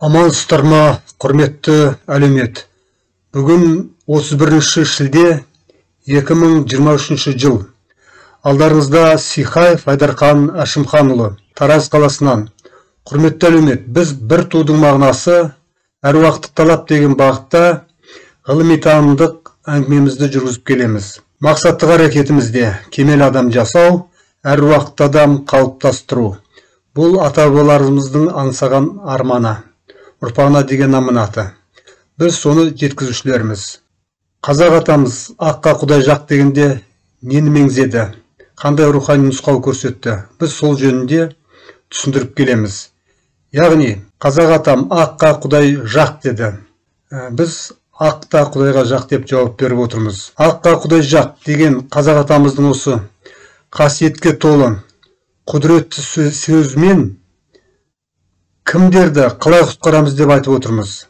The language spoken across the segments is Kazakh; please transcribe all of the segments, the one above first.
Амансыздар ма, құрметті әлеумет. Бүгін 31 шілде 2023 жыл. Алдарыңызда Сихаев Айдархан Әшімханұлы, Тараз қаласынан. Құрметті әлеумет, біз бір тудың мағынасы әруақтық талап деген бағытта ғылыми танымдық әңгімемізді жүргізіп келеміз. Мақсаттық әрекетімізде кемел адам жасау, әруақты адам қалыптастыру. Бұл ата-бабаларымыздың аңсаған арманы, ұрпағына деген аманаты. Біз соны жеткізушілерміз. Қазақ атамыз аққа Құдай жақ дегенде нені меңзеді, қандай рухани нұсқау көрсетті, біз сол жөнінде түсіндіріп келеміз. Яғни, қазақ атам аққа Құдай жақ деді. Біз ақта Құдайға жақ деп жауап беріп отырмыз. Аққа Құдай жақ деген қазақ атамыздың осы қасиетке толы, құдіретті сөзімен кімдерді қалай құтқарамыз деп айтып отырмыз.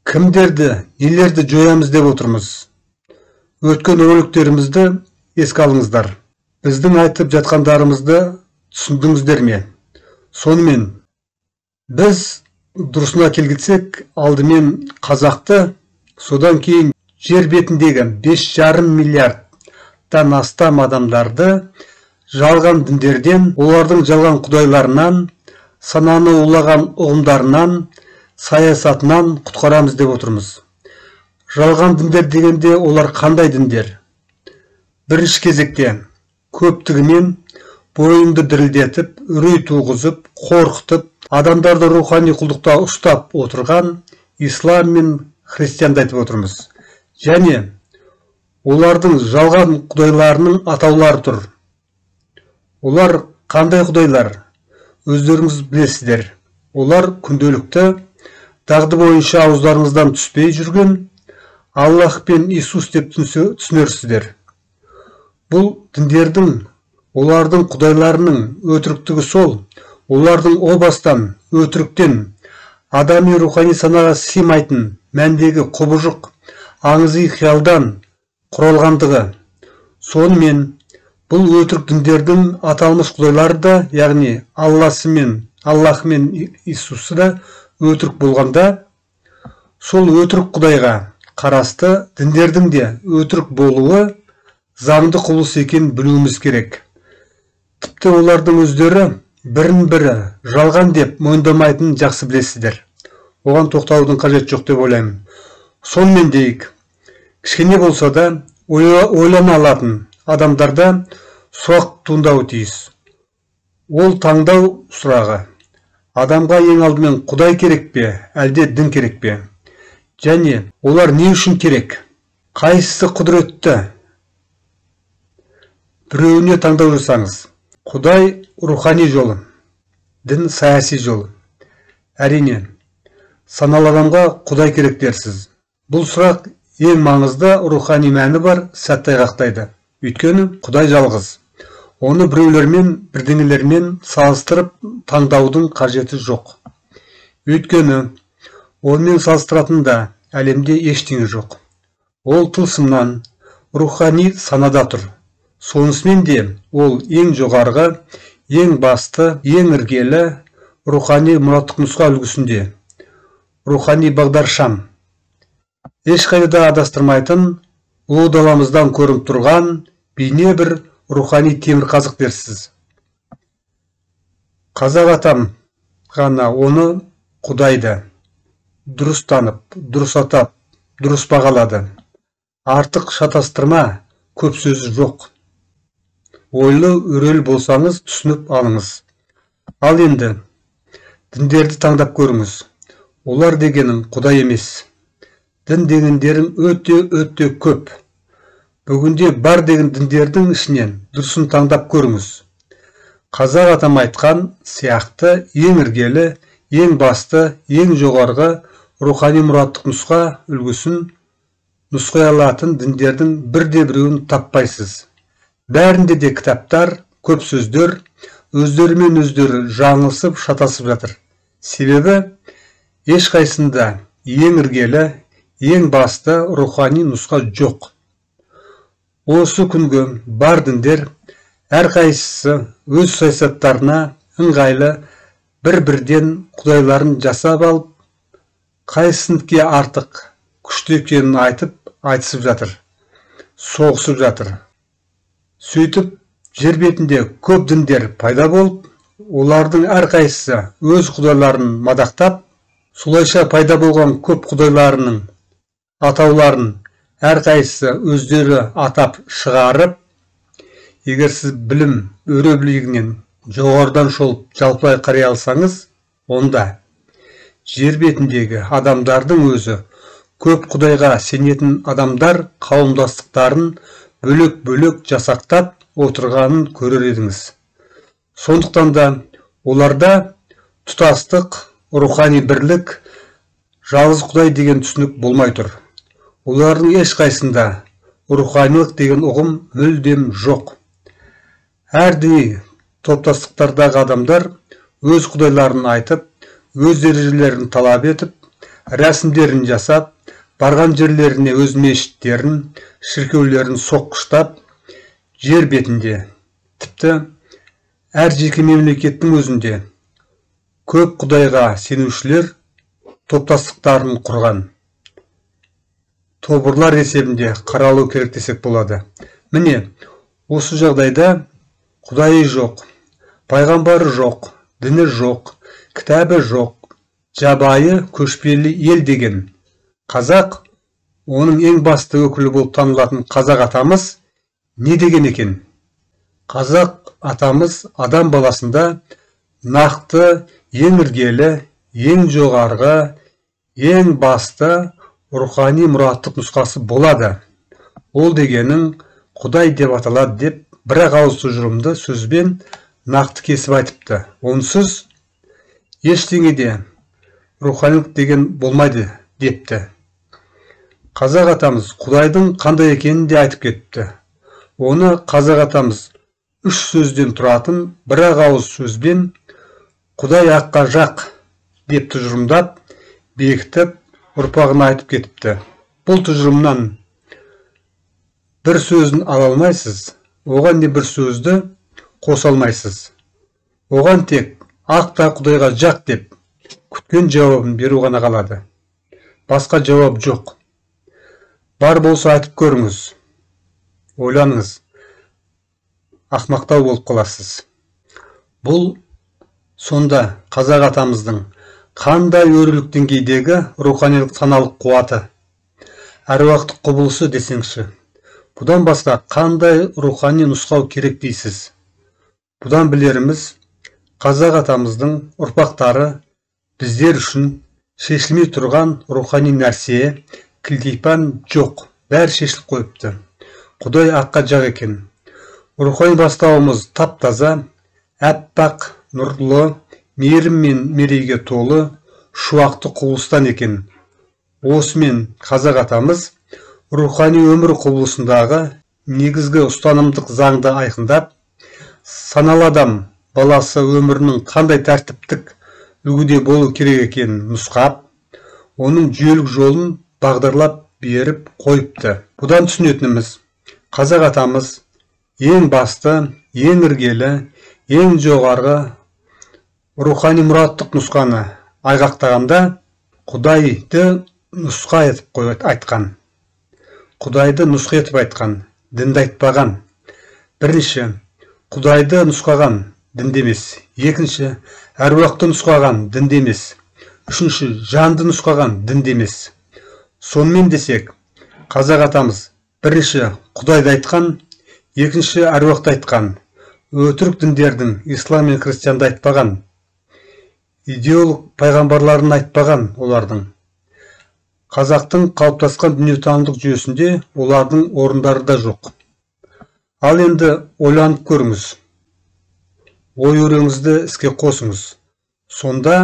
Кімдерді, нелерді жоямыз деп отырмыз. Өткен роликтерімізді еске алыңыздар. Біздің айтып жатқандарымызды түсіндіңіздер ме? Сонымен, біз дұрысына келгітсек, алдымен қазақты, содан кейін жер бетіндегі 5,5 миллиардтан астам адамдарды жалған діндерден, олардың жалған құдайларынан, сананы улаған ұғымдарынан, саясатынан құтқарамыз деп отырмыз. Жалған діндер дегенде олар қандай діндер? Бірінші кезекте көптігімен бойыңды дірілдетіп, үрей туғызып, қорқытып, адамдарды рухани құлдықта ұстап отырған ислам мен христианды айтып отырмыз. Және олардың жалған құдайларының атаулары тұр. Олар қандай құдайлар? Өздеріңіз білесіздер. Олар күнделікті дағды бойынша ауыздарыңыздан түспей жүрген Аллах пен Иисус деп түсінерсіздер. Бұл діндердің, олардың құдайларының өтіріктігі сол, олардың о бастан өтіріктен, адами рухани санаға сыймайтын мәндегі құбыжық, аңызы қиялдан құралғандығы. Сонымен бұл өтірік діндердің аталмыш құдайлары да, яғни Аллах мен Иисусы да өтірік болғанда, сол өтірік құдайға қарасты діндердің де өтірік болуы заңды құбылыс екенін білуіміз керек. Тіпті олардың өздері бірін-бірі жалған деп мойындамайтынын жақсы білесіздер. Оған тоқтаудың қажет жоқ деп ойлаймын. Сонымен дейік, кішкене болса да ойлана алатын адамдарда сұрақ туындауы тиіс. Ол таңдау сұрағы. Адамға ең алдымен Құдай керек пе, әлде дін керек пе? Және олар не үшін керек? Қайсысы құдіретті? Біреуіне таңдау жасаңыз. Құдай рухани жолы, дін саяси жолы. Әрине, саналы адамға Құдай керек дерсіз. Бұл сұрақ ең маңызды, рухани мәні бар, сәтті айғақтайды. Өйткені Құдай жалғыз. Оны біреулермен, бірдеңелермен салыстырып таңдаудың қажеті жоқ. Өйткені онымен салыстыратын да әлемде ештеңе жоқ. Ол тылсымнан, рухани санада тұр. Сонысымен де ол ең жоғарғы, ең басты, ең іргелі рухани мұраттық нұсқа үлгісінде. Рухани бағдаршам. Ешқайда адастырмайтын, ұлы даламыздан көрініп тұрған бейне бір рухани темір қазық дерсіз. Қазақ атам ғана оны Құдайды дұрыс танып, дұрыс атап, дұрыс бағалады. Артық шатастырма, көп сөзі жоқ. Ойлы өрел болсаңыз түсініп алыңыз. Ал енді діндерді таңдап көріңіз. Олар дегенің Құдай емес. Дін дегендерің өте көп. Бүгінде бар деген діндердің ішінен дұрысын таңдап көріңіз. Қазақ атам айтқан сияқты ең іргелі, ең басты, ең жоғарғы рухани мұраттық нұсқа үлгісін нұсқай алатын діндердің бірде-біреуін таппайсыз. Бәрінде де кітаптар, көп сөздер, өздерімен өздері жаңылысып, шатасып жатыр. Себебі ешқайсында ең іргелі, ең басты рухани нұсқа жоқ. Осы күнгі бар діндер әрқайсысы өз саясаттарына ыңғайлы бір-бірден құдайларын жасап алып, қайсыныкі артық күшті екенін айтысып жатыр, соғысып жатыр. Сөйтіп, жер бетінде көп діндер пайда болып, олардың әрқайсысы өз құдайларын мадақтап, солайша пайда болған көп құдайларының атауларын әрқайсысы өздері атап шығарып, егер сіз білім өре білігінен жоғарыдан шолып жалпылай қарай алсаңыз, онда жер бетіндегі адамдардың өзі көп құдайға сенетін адамдар қауымдастықтарын бөлек-бөлек жасақтап отырғанын көрер едіңіз. Сондықтан да оларда тұтастық, рухани бірлік, жалғыз Құдай деген түсінік болмай тұр. Олардың ешқайсында руханилық деген ұғым мүлдем жоқ. Әр діни топтастықтардағы адамдар өз құдайларын айтып, өз ережелерін талап етіп, рәсімдерін жасап, барған жерлеріне өз мешіттерін, шіркеулерін соққыштап, жер бетінде, тіпті әр жеке мемлекеттің өзінде көп құдайға сенушілер топтастықтарын құрған. Тобырлар есебінде қаралу керек десек болады. Міне, осы жағдайда Құдайы жоқ, пайғамбары жоқ, діні жоқ, кітабы жоқ, жабайы көшпелі ел деген қазақ, оның ең басты өкілі болып танылатын қазақ атамыз не деген екен? Қазақ атамыз адам баласында нақты, ең іргелі, ең жоғарғы, ең басты рухани мұраттық нұсқасы болады. Ол дегенің Құдай деп аталады деп бірақ ауыз тұжырымды сөзбен нақты кесіп айтыпты. Онсыз ештеңеде руханилық деген болмайды депті. Қазақ атамыз Құдайдың қандай екенін де айтып кетті. Оны қазақ атамыз 3 сөзден тұратын бірақ ауыз сөзбен Құдай аққа жақ деп тұжырымдап, бекітіп, ұрпағына айтып кетіпті. Бұл тұжырымнан бір сөзін ала алмайсыз, оған не бір сөзді қоса алмайсыз. Оған тек ақта Құдайға жақ деп күткен жауабын беру ғана қалады. Басқа жауап жоқ. Бар болса айтып көріңіз. Ойланыңыз. Ақмақтау болып қаласыз. Бұл сонда қазақ атамыздың қандай өрілік деңгейдегі руханилық саналық қуаты, әруақтық құбылысы десеңші. Бұдан басқа қандай рухани нұсқау керек дейсіз? Бұдан білеріміз, қазақ атамыздың ұрпақтары біздер үшін шешілмей тұрған рухани нәрсе, кілтипан жоқ, бәрі шешіліп қойыпты. Құдай аққа жақ екен. Рухани бастауымыз тап-таза, әппақ, нұрлы, мейірім мен мерейге толы, шуақты құбылыстан екен. Осымен қазақ атамыз рухани өмір құбылысындағы негізгі ұстанымдық заңды айқындап, саналы адам баласы өмірінің қандай тәртіптік үлгіде болу керек екенін нұсқап, оның жүйелік жолын бағдарлап беріп қойыпты. Бұдан түсінетініміз, қазақ атамыз ең басты, ең іргелі, ең жоғарғы рухани мұраттық нұсқаны айғақтағанда Құдайды нұсқа етіп айтқан. Құдайды нұсқа етіп айтқан, дінді айтпаған. Бірінші, Құдайды нұсқаған, дінде емес. Екінші, әруақты нұсқаған, дінде емес. Үшінші, жанды нұсқаған, дінде емес. Сонымен десек, қазақ атамыз бірінші Құдайды айтқан, екінші әруақты айтқан, өтірік діндердің ислам мен христианды айтпаған, идеолог пайғамбарларын айтпаған олардың. Қазақтың қалыптасқан дүниетанымдық жүйесінде олардың орындары да жоқ. Ал енді ойланып көріңіз. Ой өреңізді іске қосыңыз. Сонда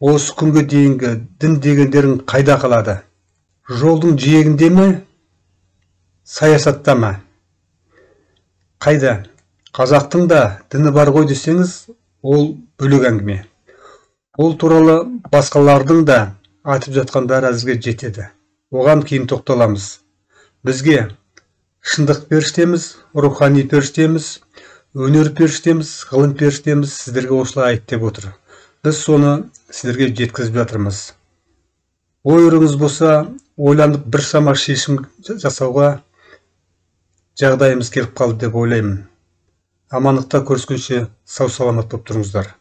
осы күнге дейінгі дін дегендерің қайда қалады? Жолдың жиегінде ме? Саясатта ма? Қайда? Қазақтың да діні бар ғой десеңіз, ол бөлек әңгіме. Ол туралы басқалардың да айтып жатқандары әзірге жетеді. Оған кейін тоқталамыз. Бізге шындық періштеміз, рухани періштеміз, өнер періштеміз, ғылым періштеміз сіздерге осылай айт деп отыр. Біз соны сіздерге жеткізіп жатырмыз. Ой өреңіз болса, ойланып біршама шешім жасауға жағдайымыз келіп қалды деп ойлаймын. Амандықта көріскенше сау саламат болып тұрыңыздар.